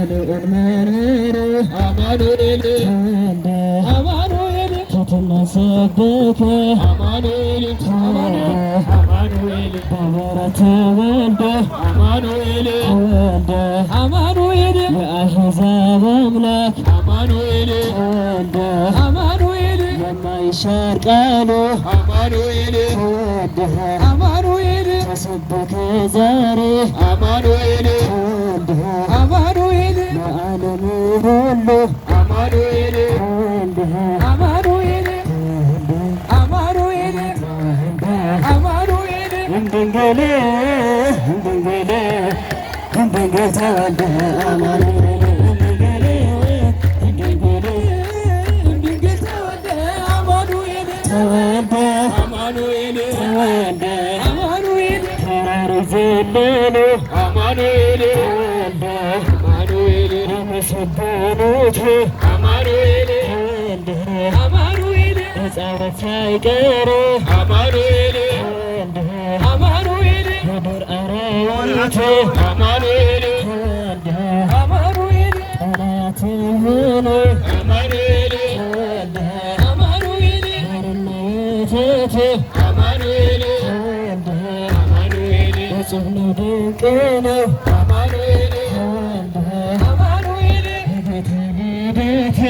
የልዑል መንበር አማኑኤል ተወልደ አማኑኤል ትሕትና ሰበከ አማኑኤል አማኑኤል በበረት ተወልደ አማኑኤል ተወልደ አማኑኤል የአሕዛብ አምላክ አማኑኤል ተወልደ አማኑኤል የማይሻር ቃሉ አማኑኤል ተወልደ አማኑኤል ተሰበከ ዛሬ አማኑኤል ተወልደ አማኑኤል ለዓለም ሁሉ አማኑኤል ተወልደ አማኑኤል አማኑኤል አማኑኤል እምድንግል እምድንግል እምድንግል ተወልደ አማኑኤል እምድንግል እምድንግል ድንግል ተወልደ አማኑኤል ተወልደ አማኑኤል ተወልደ አማኑኤል ተራሮች ዘለሉ አማኑኤል ተወልደ አማኑኤል የመሰገኑት አማኑኤል ተወልደ አማኑኤል ሕፃናት ሳይቀሩ አማኑኤል ተወልደ አማኑኤል የዱር አራዊት አማኑኤል ተወልደ አማኑኤል ጠላት ሆኖ አማኑኤል ተወልደ አማኑኤል ማርና ወተት አማኑኤል ተወልደ አማኑኤል እጹብ ነው ድንቅ ነው አማኑኤል ተወልደ አማኑኤል የጌታ ልደት